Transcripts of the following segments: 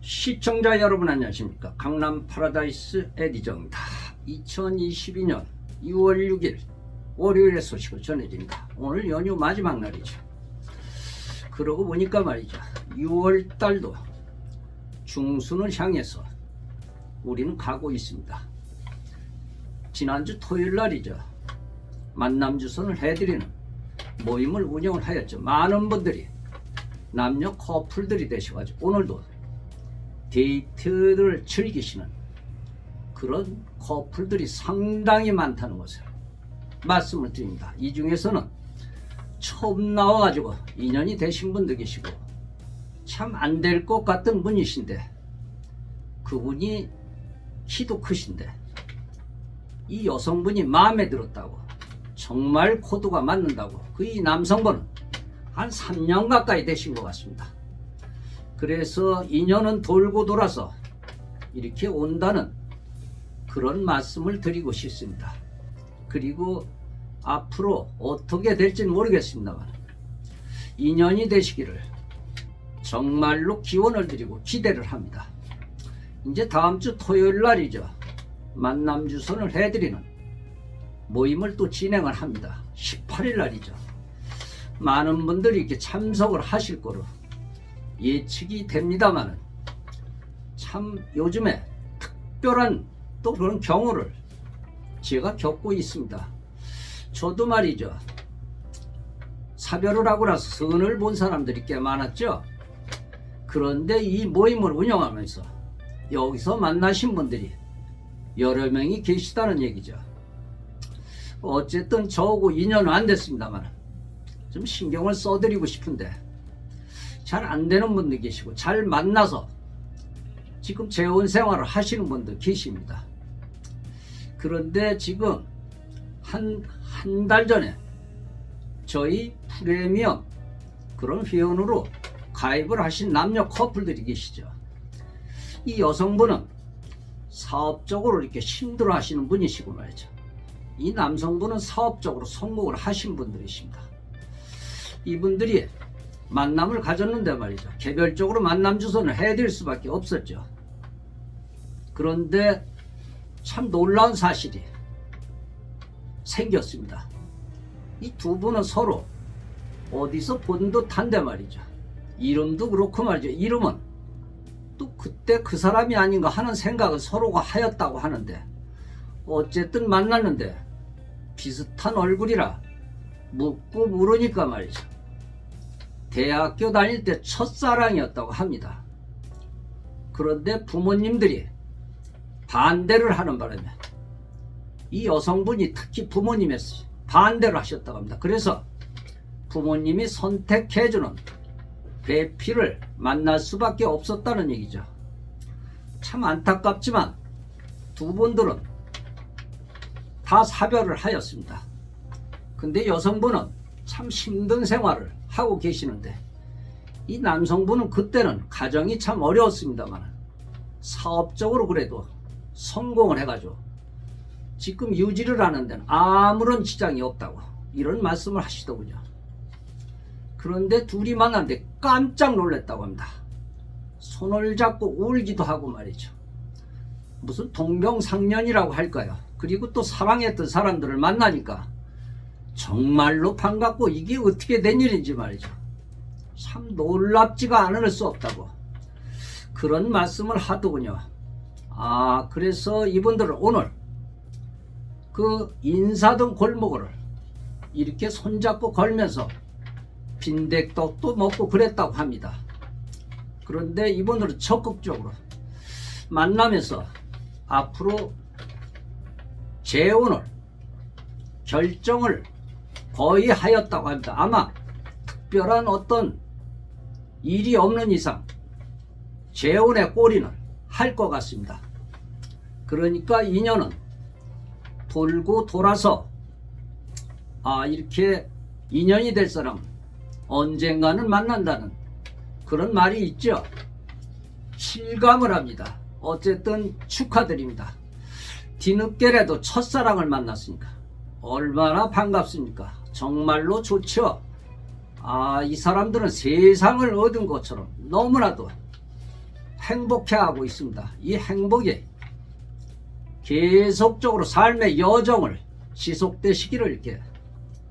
시청자 여러분 안녕하십니까. 강남 파라다이스 에디저입니다. 2022년 2월 6일 월요일의 소식을 전해드립니다. 오늘 연휴 마지막 날이죠. 그러고 보니까 말이죠, 6월 달도 중순을 향해서 우리는 가고 있습니다. 지난주 토요일 날이죠, 만남주선을 해드리는 모임을 운영을 하였죠. 많은 분들이 남녀 커플들이 되셔가지고 오늘도 데이트를 즐기시는 그런 커플들이 상당히 많다는 것을 말씀을 드립니다. 이 중에서는 처음 나와가지고 인연이 되신 분도 계시고 참 안 될 것 같은 분이신데 그분이 키도 크신데 이 여성분이 마음에 들었다고, 정말 코드가 맞는다고, 그 이 남성분은 한 3년 가까이 되신 것 같습니다. 그래서 인연은 돌고 돌아서 이렇게 온다는 그런 말씀을 드리고 싶습니다. 그리고 앞으로 어떻게 될지는 모르겠습니다만 인연이 되시기를 정말로 기원을 드리고 기대를 합니다. 이제 다음 주 토요일 날이죠, 만남주선을 해드리는 모임을 또 진행을 합니다. 18일 날이죠. 많은 분들이 이렇게 참석을 하실 거로 예측이 됩니다만은 참 요즘에 특별한 또 그런 경우를 제가 겪고 있습니다. 저도 말이죠, 사별을 하고 나서 선을 본 사람들이 꽤 많았죠. 그런데 이 모임을 운영하면서 여기서 만나신 분들이 여러 명이 계시다는 얘기죠. 어쨌든 저하고 인연은 안 됐습니다만 좀 신경을 써드리고 싶은데 잘 안 되는 분도 계시고 잘 만나서 지금 재혼 생활을 하시는 분도 계십니다. 그런데 지금 한 달 전에 저희 프리미엄 그런 회원으로 가입을 하신 남녀 커플들이 계시죠. 이 여성분은 사업적으로 이렇게 힘들어 하시는 분이시고 말이죠. 이 남성분은 사업적으로 성공을 하신 분들이십니다. 이분들이 만남을 가졌는데 말이죠, 개별적으로 만남 주선을 해드릴 수밖에 없었죠. 그런데 참 놀라운 사실이 생겼습니다. 이 두 분은 서로 어디서 본 듯한데 말이죠. 이름도 그렇고 말이죠. 이름은 또 그때 그 사람이 아닌가 하는 생각을 서로가 하였다고 하는데 어쨌든 만났는데 비슷한 얼굴이라 묻고 물으니까 말이죠, 대학교 다닐 때 첫사랑이었다고 합니다. 그런데 부모님들이 반대를 하는 바람에 이 여성분이 특히 부모님의 반대를 하셨다고 합니다. 그래서 부모님이 선택해주는 배필을 만날 수밖에 없었다는 얘기죠. 참 안타깝지만 두 분들은 다 사별을 하였습니다. 근데 여성분은 참 힘든 생활을 하고 계시는데 이 남성분은 그때는 가정이 참 어려웠습니다만 사업적으로 그래도 성공을 해가지고 지금 유지를 하는 데는 아무런 지장이 없다고 이런 말씀을 하시더군요. 그런데 둘이 만났는데 깜짝 놀랐다고 합니다. 손을 잡고 울기도 하고 말이죠. 무슨 동병상련이라고 할까요? 그리고 또 사랑했던 사람들을 만나니까 정말로 반갑고 이게 어떻게 된 일인지 말이죠. 참 놀랍지가 않을 수 없다고 그런 말씀을 하더군요. 그래서 이분들은 오늘 그 인사동 골목을 이렇게 손잡고 걸면서 빈대떡도 먹고 그랬다고 합니다. 그런데 이분들은 적극적으로 만나면서 앞으로 재혼을 결정을 거의 하였다고 합니다. 아마 특별한 어떤 일이 없는 이상 재혼의 꼬리는 할 것 같습니다. 그러니까 인연은 돌고 돌아서 이렇게 인연이 될 사람 언젠가는 만난다는 그런 말이 있죠. 실감을 합니다. 어쨌든 축하드립니다. 뒤늦게라도 첫사랑을 만났으니까 얼마나 반갑습니까? 정말로 좋죠. 이 사람들은 세상을 얻은 것처럼 너무나도 행복해하고 있습니다. 이 행복이 계속적으로 삶의 여정을 지속되시기를 이렇게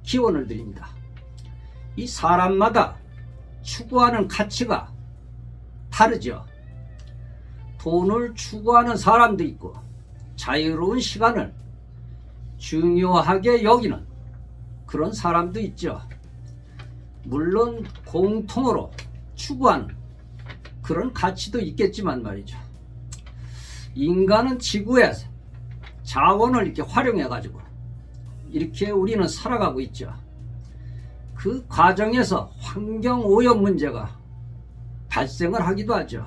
기원을 드립니다. 이 사람마다 추구하는 가치가 다르죠. 돈을 추구하는 사람도 있고 자유로운 시간을 중요하게 여기는 그런 사람도 있죠. 물론 공통으로 추구하는 그런 가치도 있겠지만 말이죠. 인간은 지구의 자원을 이렇게 활용해 가지고 이렇게 우리는 살아가고 있죠. 그 과정에서 환경 오염 문제가 발생을 하기도 하죠.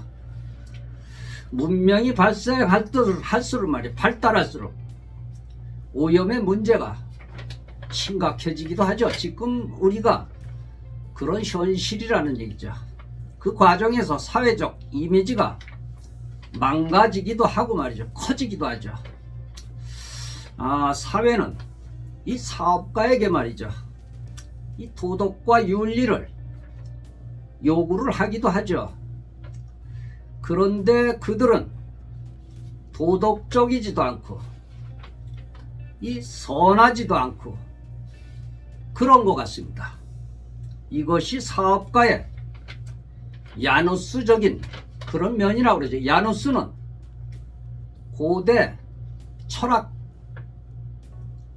문명이 발달할수록 말이에요. 발달할수록 오염의 문제가 심각해지기도 하죠. 지금 우리가 그런 현실이라는 얘기죠. 그 과정에서 사회적 이미지가 망가지기도 하고 말이죠. 커지기도 하죠. 사회는 이 사업가에게 말이죠. 이 도덕과 윤리를 요구를 하기도 하죠. 그런데 그들은 도덕적이지도 않고 이 선하지도 않고 그런 것 같습니다. 이것이 사업가의 야누스적인 그런 면이라고 그러죠. 야누스는 고대 철학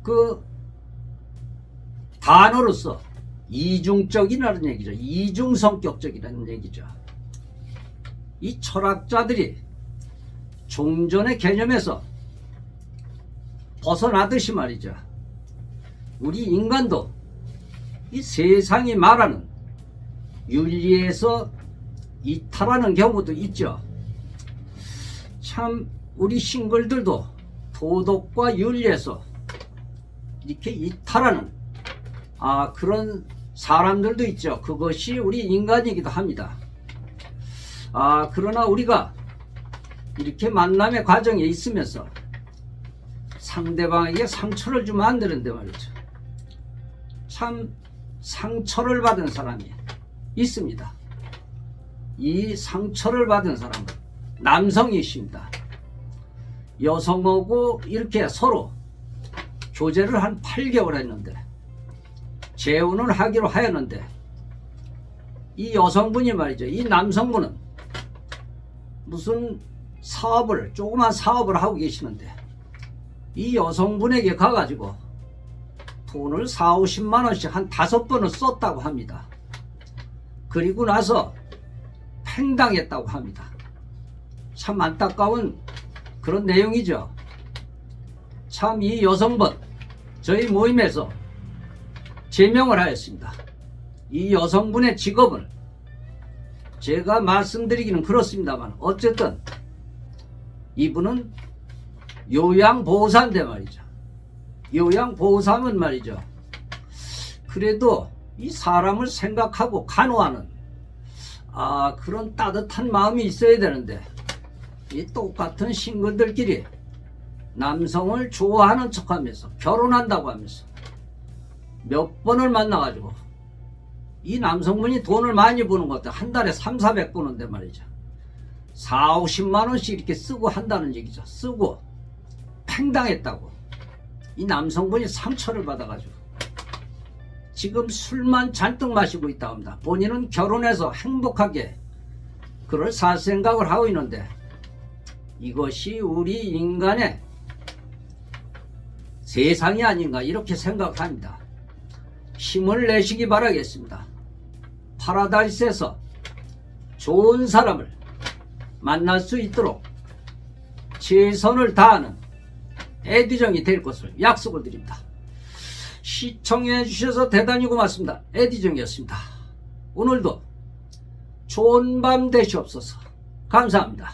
그 단어로서 이중적이라는 얘기죠. 이중성격적이라는 얘기죠. 이 철학자들이 종전의 개념에서 벗어나듯이 말이죠. 우리 인간도 이 세상이 말하는 윤리에서 이탈하는 경우도 있죠. 참 우리 싱글들도 도덕과 윤리에서 이렇게 이탈하는 그런 사람들도 있죠. 그것이 우리 인간이기도 합니다. 그러나 우리가 이렇게 만남의 과정에 있으면서 상대방에게 상처를 주면 안 되는데 말이죠. 참 상처를 받은 사람이 있습니다. 이 상처를 받은 사람은 남성이십니다. 여성하고 이렇게 서로 교제를 한 8개월 했는데 재혼을 하기로 하였는데 이 여성분이 말이죠. 이 남성분은 무슨 조그만 사업을 하고 계시는데 이 여성분에게 가가지고 돈을 40~50만 원씩 한 5번을 썼다고 합니다. 그리고 나서 팽당했다고 합니다. 참 안타까운 그런 내용이죠. 참 이 여성분 저희 모임에서 제명을 하였습니다. 이 여성분의 직업을 제가 말씀드리기는 그렇습니다만 어쨌든 이분은 요양보호사인데 말이죠. 요양보호사면 말이죠. 그래도 이 사람을 생각하고 간호하는 그런 따뜻한 마음이 있어야 되는데 이 똑같은 싱글들끼리 남성을 좋아하는 척하면서 결혼한다고 하면서 몇 번을 만나가지고 이 남성분이 돈을 많이 버는 것 같아. 한 달에 300~400 버는데 말이죠. 40~50만 원씩 이렇게 쓰고 한다는 얘기죠. 쓰고 팽당했다고. 이 남성분이 상처를 받아가지고 지금 술만 잔뜩 마시고 있다고 합니다. 본인은 결혼해서 행복하게 그럴 살 생각을 하고 있는데 이것이 우리 인간의 세상이 아닌가 이렇게 생각합니다. 힘을 내시기 바라겠습니다. 파라다이스에서 좋은 사람을 만날 수 있도록 최선을 다하는 에디정이 될 것을 약속을 드립니다. 시청해 주셔서 대단히 고맙습니다. 에디정이었습니다. 오늘도 좋은 밤 되시옵소서. 감사합니다.